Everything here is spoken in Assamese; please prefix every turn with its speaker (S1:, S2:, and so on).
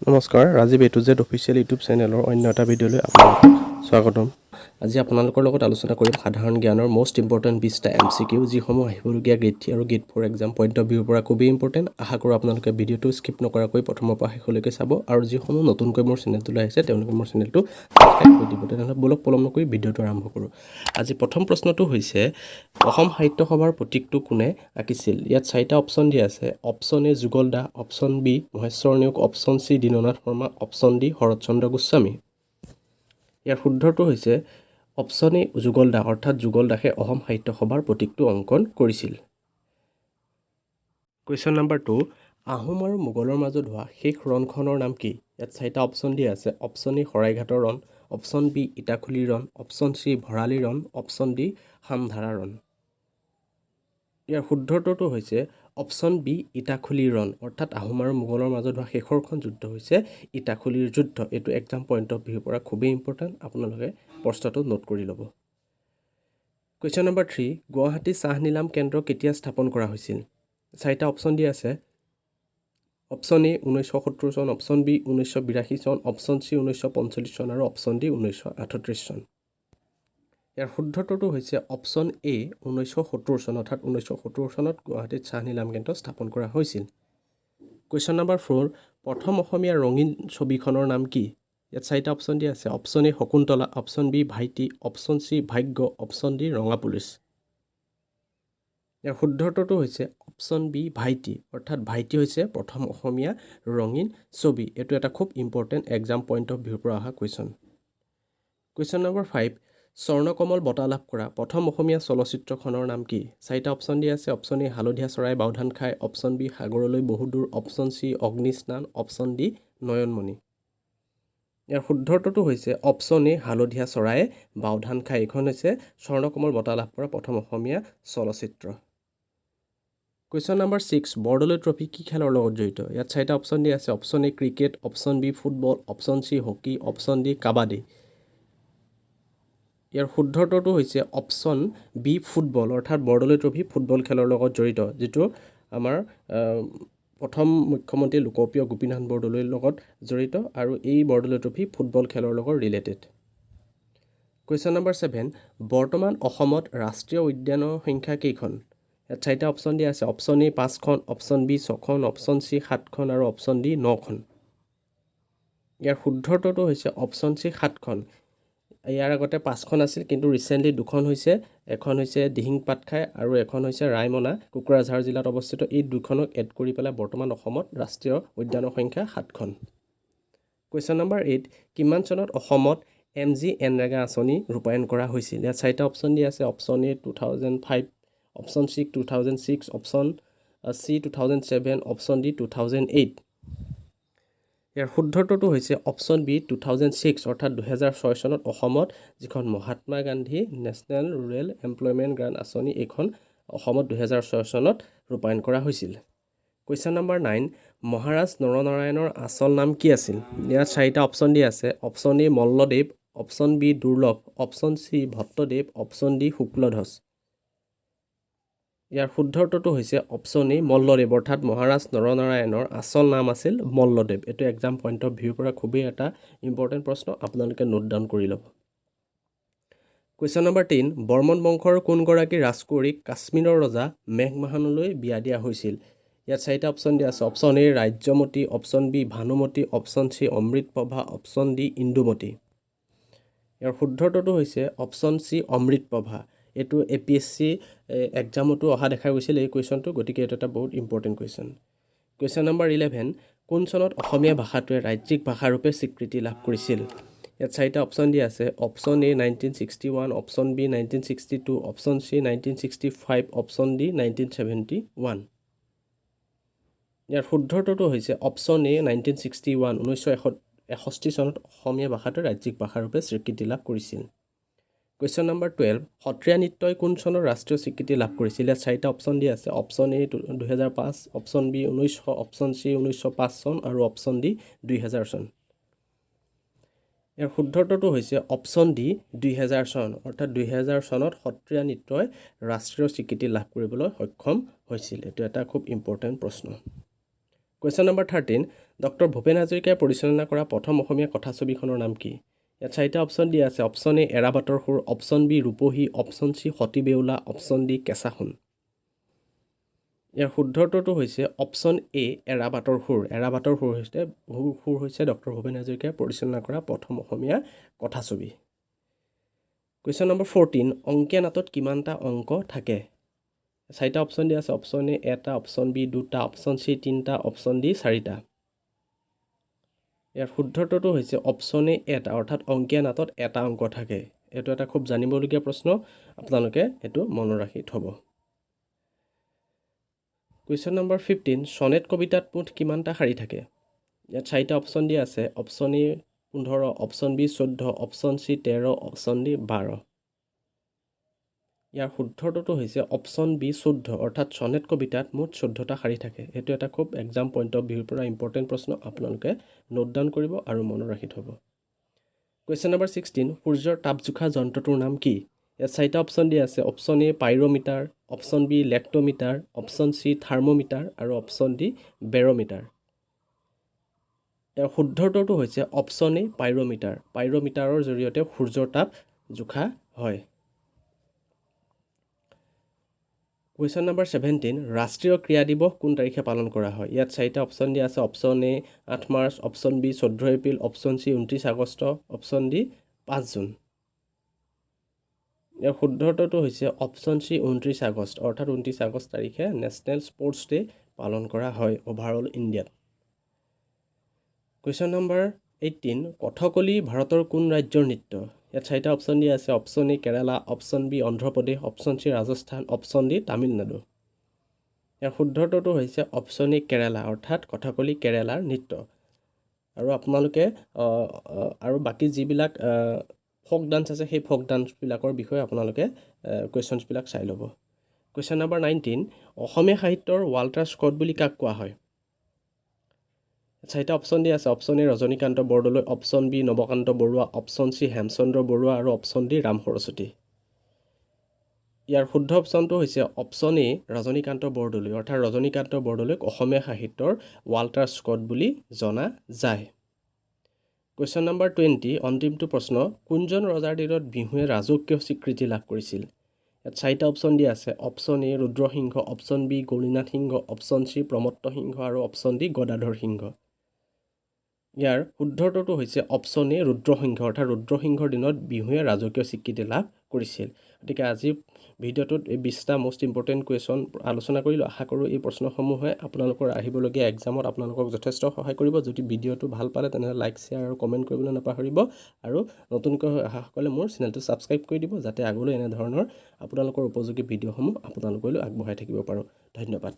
S1: নমস্কাৰ Rajiv A to Z official YouTube চেনেলৰ অন্য এটা ভিডিঅ'লৈ আপোনালোকক স্বাগতম। আজি আপোনালোকৰ লগত আলোচনা কৰিম সাধাৰণ জ্ঞানৰ মোষ্ট ইম্পৰ্টেণ্ট 20টা MCQ যিসমূহ আহিবলগীয়া গ্ৰেড 3 আৰু গ্ৰেড 4 এক্সাম পইণ্ট অফ ভিউৰ পৰা খুবেই ইম্পৰ্টেণ্ট। আশা কৰোঁ আপোনালোকে ভিডিঅ'টো স্কিপ নকৰাকৈ প্ৰথমৰ পৰা শেষলৈকে চাব আৰু যিসমূহ নতুনকৈ মোৰ চেনেলটোলৈ আহিছে তেওঁলোকে মোৰ চেনেলটো সাবস্ক্ৰাইব কৰি দিব। তেনেহ'লে বলক পলম নকৰি ভিডিঅ'টো আৰম্ভ কৰোঁ। আজি প্ৰথম প্ৰশ্নটো হৈছে অসম সাহিত্য সভাৰ প্ৰতীকটো কোনে আঁকিছিল? ইয়াত 4টা অপশ্যন দিয়া আছে। Option A Jugal Das, option B Maheshwar Neog, option C Dinanath Sharma, option D Saratchandra Goswami. ইয়াৰ শুদ্ধটো হৈছে অপশ্যন এ যুগল দাস, অৰ্থাৎ যুগল দাসে অসম সাহিত্য সভাৰ প্ৰতীকটো অংকন কৰিছিল। কুৱেশ্যন নম্বৰ 2, আহোম আৰু মোগলৰ মাজত হোৱা শেষ ৰণখনৰ নাম কি? ইয়াত 4টা অপশ্যন দিয়া আছে। অপশ্যন এ শৰাইঘাটৰ ৰণ, অপশ্যন বি ইটাখুলিৰ ৰণ, অপশ্যন চি ভৰালী ৰণ, অপশ্যন ডি হামধাৰা ৰণ। ইয়াৰ শুদ্ধটো হৈছে অপশ্যন বি ইটাখুলিৰ ৰণ, অৰ্থাৎ আহোম আৰু মোগলৰ মাজত হোৱা শেষৰখন যুদ্ধ হৈছে ইটাখুলিৰ যুদ্ধ। এইটো এক্সাম পইণ্ট অফ ভিউৰ পৰা খুবেই ইম্পৰ্টেণ্ট, আপোনালোকে প্ৰশ্নটো নোট কৰি ল'ব। কুৱেশ্যন নম্বৰ 3, গুৱাহাটী চাহ নিলাম কেন্দ্ৰ কেতিয়া স্থাপন কৰা হৈছিল? 4টা অপশ্যন দিয়া আছে। অপশ্যন এ 1970 চন, অপশ্যন বি 1982 চন, অপশ্যন চি 1945 চন আৰু অপশ্যন ডি 1938 চন। ইয়াৰ শুদ্ধটো হৈছে অপশ্যন এ 1970 চন, অৰ্থাৎ 1970 চনত গুৱাহাটীত চাহ নিলাম কেন্দ্ৰ স্থাপন কৰা হৈছিল। কুৱেশ্যন নম্বৰ 4, প্ৰথম অসমীয়া ৰঙীন ছবিখনৰ নাম কি? ইয়াত 4টা অপশ্যন দিয়া আছে। Option A Shakuntala, option B Bhaiti, option C Bhagya, option D Ronga Police. ইয়াৰ শুদ্ধটো হৈছে অপশ্যন বি ভাইটি, অৰ্থাৎ ভাইটি হৈছে প্ৰথম অসমীয়া ৰঙীন ছবি। এইটো এটা খুব ইম্পৰ্টেণ্ট এক্সাম পইণ্ট অফ ভিউৰ পৰা অহা কুৱেশ্যন। কুৱেশ্যন নম্বৰ 5, স্বৰ্ণকমল বঁটা লাভ কৰা প্ৰথম অসমীয়া চলচ্চিত্ৰখনৰ নাম কি? 4টা অপশ্যন দিয়া আছে। অপশ্যন এ হালধীয়া চৰাই বাওধান খায়, অপশ্যন বি সাগৰলৈ বহুদূৰ, option C Agnisnan, option D Nayanmoni. ইয়াৰ শুদ্ধটো হৈছে অপশ্যন এ হালধীয়া চৰাই বাওধান খায়। এইখন হৈছে স্বৰ্ণকমল বঁটা লাভ কৰা প্ৰথম অসমীয়া চলচ্চিত্ৰ। কুৱেশ্যন নম্বৰ 6, বৰদলৈ ট্ৰফী কি খেলৰ লগত জড়িত? ইয়াত 4টা অপশ্যন দিয়া আছে। Option A cricket, option B football, option C hockey, option D kabaddi. ইয়াৰ শুদ্ধটো হৈছে অপশ্যন বি ফুটবল, অৰ্থাৎ বৰদলৈ ট্ৰফী ফুটবল খেলৰ লগত জড়িত, যিটো আমাৰ প্ৰথম মুখ্যমন্ত্ৰী লোকপ্ৰিয় গোপীনাথ বৰদলৈৰ লগত জড়িত আৰু এই বৰদলৈ ট্ৰফী ফুটবল খেলৰ লগত ৰিলেটেড। কুৱেশ্যন নম্বৰ 7, বৰ্তমান অসমত ৰাষ্ট্ৰীয় উদ্যানৰ সংখ্যা কেইখন? ইয়াত 4টা অপশ্যন দিয়া আছে। অপশ্যন এ 5খন, অপশ্যন বি 6খন, অপশ্যন চি 7খন আৰু অপশ্যন ডি 9খন। ইয়াৰ শুদ্ধটো হৈছে অপশ্যন চি 7খন। ইয়াৰ আগতে 5খন আছিল, কিন্তু ৰিচেণ্টলি 2খন হৈছে। এখন হৈছে দিহিং পাটখাই আৰু এখন হৈছে ৰায়মনা, কোকৰাঝাৰ জিলাত অৱস্থিত। এই 2খনক এড কৰি পেলাই বৰ্তমান অসমত ৰাষ্ট্ৰীয় উদ্যানৰ সংখ্যা 7খন। কুৱেশ্যন নম্বৰ 8, কিমান চনত অসমত MGNREGA আঁচনি ৰূপায়ণ কৰা হৈছিল? ইয়াত 4টা অপশ্যন দিয়া আছে। Option A 2005, option C 2006, option C 2007, option D 2008। ইয়াৰ শুদ্ধটো হৈছে অপশ্যন বি 2006, অৰ্থাৎ 2006 চনত অসমত যিখন Mahatma Gandhi national rural employment grant আঁচনি, এইখন অসমত 2006 চনত ৰূপায়ণ কৰা হৈছিল। কুৱেশ্যন নম্বৰ 9, মহাৰাজ নৰনাৰায়ণৰ আচল নাম কি আছিল? ইয়াত 4টা অপশ্যন দিয়া আছে। Option A Malladev, option B Durlabh, option C Bhattadev, option D Shukladhwaj. ইয়াৰ শুদ্ধটো হৈছে অপশ্যন এ মল্লদেৱ, অৰ্থাৎ মহাৰাজ নৰনাৰায়ণৰ আচল নাম আছিল মল্লদেৱ। এইটো এক্সাম পইণ্ট অফ ভিউৰ পৰা খুবেই এটা ইম্পৰ্টেণ্ট প্ৰশ্ন, আপোনালোকে নোট ডাউন কৰি ল'ব। কুৱেশ্যন নম্বৰ 10, বৰ্মন বংশৰ কোনগৰাকী ৰাজকুঁৱৰীক কাশ্মীৰৰ ৰজা মেঘমাহানলৈ বিয়া দিয়া হৈছিল? ইয়াত 4টা অপশ্যন দিয়া আছে। Option A Rajyamati, option B Bhanumati, option C Amritprabha, option D Indumati. ইয়াৰ শুদ্ধটো হৈছে অপশ্যন চি অমৃতপ্ৰভা। এইটো APSC এক্সামতো অহা দেখা গৈছিল এই কুৱেশ্যনটো, গতিকে এইটো এটা বহুত ইম্পৰ্টেণ্ট কুৱেশ্যন। কুৱেশ্যন নম্বৰ 11, কোন চনত অসমীয়া ভাষাটোৱে ৰাজ্যিক ভাষাৰূপে স্বীকৃতি লাভ কৰিছিল? ইয়াত 4টা অপশ্যন দিয়া আছে। Option A 1961, option B 1962, option C 1965, option D 1971। ইয়াৰ শুদ্ধটো হৈছে অপশ্যন এ 1961, 1961 চনত অসমীয়া ভাষাটোৱে ৰাজ্যিক ভাষাৰূপে স্বীকৃতি লাভ কৰিছিল। কুৱেশ্যন নম্বৰ 12, সত্ৰীয়া নৃত্যই কোন চনৰ ৰাষ্ট্ৰীয় স্বীকৃতি লাভ কৰিছিল? ইয়াত 4টা অপশ্যন দিয়া আছে। Option A 2005, option B 1900, option C 1905 চন আৰু অপশ্যন ডি 2000 চন। ইয়াৰ শুদ্ধটো হৈছে অপশ্যন ডি 2000 চন, অৰ্থাৎ 2000 চনত সত্ৰীয়া নৃত্যই ৰাষ্ট্ৰীয় স্বীকৃতি লাভ কৰিবলৈ সক্ষম হৈছিল। এইটো এটা খুব ইম্পৰ্টেণ্ট প্ৰশ্ন। কুৱেশ্যন নম্বৰ 13 ডক্টৰ ভূপেন হাজৰিকাই পৰিচালনা কৰা প্ৰথম অসমীয়া কথাছবিখনৰ নাম কি ইয়াত চাৰিটা অপশ্যন দিয়া আছে অপশ্যন এ এৰাবাটৰ সুৰ অপশ্যন বি ৰূপহী অপশ্যন চি সতী বেউলা অপশ্যন ডি কেঁচা সোণ ইয়াৰ শুদ্ধ উত্তৰটো হৈছে অপশ্যন এ এৰাবাটৰ সুৰ হৈছে ডক্টৰ ভূপেন হাজৰিকাই পৰিচালনা কৰা প্ৰথম অসমীয়া কথাছবি কুৱেশ্যন নম্বৰ 14 অংকীয়া নাটত কিমানটা অংক থাকে চাৰিটা অপশ্যন দিয়া আছে অপশ্যন এ এটা অপশ্যন বি দুটা অপশ্যন চি তিনিটা অপশ্যন ডি চাৰিটা ইয়াৰ শুদ্ধ উত্তৰটো হৈছে অপশ্যন এ এটা অৰ্থাৎ অংকীয়া নাটত এটা অংক থাকে এইটো এটা খুব জানিবলগীয়া প্ৰশ্ন আপোনালোকে এইটো মনত ৰাখি থব কুৱেশ্যন নম্বৰ 15 সনেট কবিতাত মুঠ কিমানটা শাৰী থাকে ইয়াত চাৰিটা অপশ্যন দিয়া আছে option A 15 option B 14 option C 13 option D 12 ইয়াৰ শুদ্ধ উত্তৰটো হৈছে অপশ্যন বি 14 অৰ্থাৎ সনেট কবিতাত মুঠ 14টা শাৰী থাকে এইটো এটা খুব এক্সাম পইণ্ট অফ ভিউৰ পৰা ইম্পৰ্টেণ্ট প্ৰশ্ন আপোনালোকে নোট ডাউন কৰিব আৰু মনত ৰাখি থব কুৱেশ্যন নম্বৰ 16 সূৰ্যৰ তাপ জোখা যন্ত্ৰটোৰ নাম কি ইয়াত চাৰিটা অপশ্যন দিয়া আছে option A pyrometer option B lactometer option C thermometer আৰু অপশ্যন ডি বেৰোমিটাৰ ইয়াৰ শুদ্ধ উত্তৰটো হৈছে অপশ্যন এ পাইৰোমিটাৰৰ জৰিয়তে সূৰ্যৰ তাপ জোখা হয় কুৱেশ্যন নম্বৰ 17 ৰাষ্ট্ৰীয় ক্ৰীড়া দিৱস কোন তাৰিখে পালন কৰা হয় ইয়াত চাৰিটা অপশ্যন দিয়া আছে option A 8 March option B 14 April option C 29 August option D 5 June ইয়াৰ শুদ্ধ উত্তৰটো হৈছে অপশ্যন চি 29 আগষ্ট অৰ্থাৎ 29 আগষ্ট তাৰিখে নেশ্যনেল স্পৰ্টছ ডে পালন কৰা হয় অভাৰঅল ইণ্ডিয়াত কুৱেশ্যন নম্বৰ 18 কথকলি ভাৰতৰ কোন ৰাজ্যৰ নৃত্য ইয়াত চাৰিটা অপশ্যন দিয়া আছে option A Kerala option B Andhra Pradesh option C Rajasthan option D Tamil Nadu ইয়াৰ শুদ্ধ উত্তৰটো হৈছে অপশ্যন এ কেৰালা অৰ্থাৎ কথকলি কেৰালাৰ নৃত্য আৰু আপোনালোকে আৰু বাকী যিবিলাক ফক ডান্স আছে সেই ফক ডান্সবিলাকৰ বিষয়ে আপোনালোকে কুৱেশ্যনছবিলাক চাই ল'ব কুৱেশ্যন নম্বৰ 19 অসমীয়া সাহিত্যৰ ৱাল্টাৰ স্কট বুলি কাক কোৱা হয় চাৰিটা অপশ্যন দিয়া আছে option A Rajanikanta Bordoloi option B Nabakanta Barua option C Hemchandra Barua আৰু অপশ্যন ডি ৰাম সৰস্বতী ইয়াৰ শুদ্ধ অপশ্যনটো হৈছে অপশ্যন এ ৰজনীকান্ত বৰদলৈ অৰ্থাৎ ৰজনীকান্ত বৰদলৈক অসমীয়া সাহিত্যৰ ৱাল্টাৰ স্কট বুলি জনা যায় কুৱেশ্যন নম্বৰ 20 অন্তিমটো প্ৰশ্ন কোনজন ৰজাৰ দিনত বিহুৱে ৰাজকীয় স্বীকৃতি লাভ কৰিছিল ইয়াত চাৰিটা অপশ্যন দিয়া আছে option A Rudrasingha option B Gaurinath Singha option C Pramatta Singha আৰু অপশ্যন ডি গদাধৰ সিংহ ইয়াৰ শুদ্ধ উত্তৰটো হৈছে অপশ্যন এ ৰুদ্ৰসিংহ অৰ্থাৎ ৰুদ্ৰসিংহৰ দিনত বিহুৱে ৰাজকীয় স্বীকৃতি লাভ কৰিছিল গতিকে আজি ভিডিঅ'টোত এই 20টা মোষ্ট ইম্পৰ্টেণ্ট কুৱেশ্যন আলোচনা কৰিলোঁ আশা কৰোঁ এই প্ৰশ্নসমূহে আপোনালোকৰ আহিবলগীয়া এক্সামত আপোনালোকক যথেষ্ট সহায় কৰিব যদি ভিডিঅ'টো ভাল পালে তেনেহ'লে লাইক শ্বেয়াৰ আৰু কমেণ্ট কৰিবলৈ নাপাহৰিব আৰু নতুনকৈ অহাসকলে মোৰ চেনেলটো ছাবস্ক্ৰাইব কৰি দিব যাতে আগলৈ এনেধৰণৰ আপোনালোকৰ উপযোগী ভিডিঅ'সমূহ আপোনালোকলৈ আগবঢ়াই থাকিব পাৰোঁ ধন্যবাদ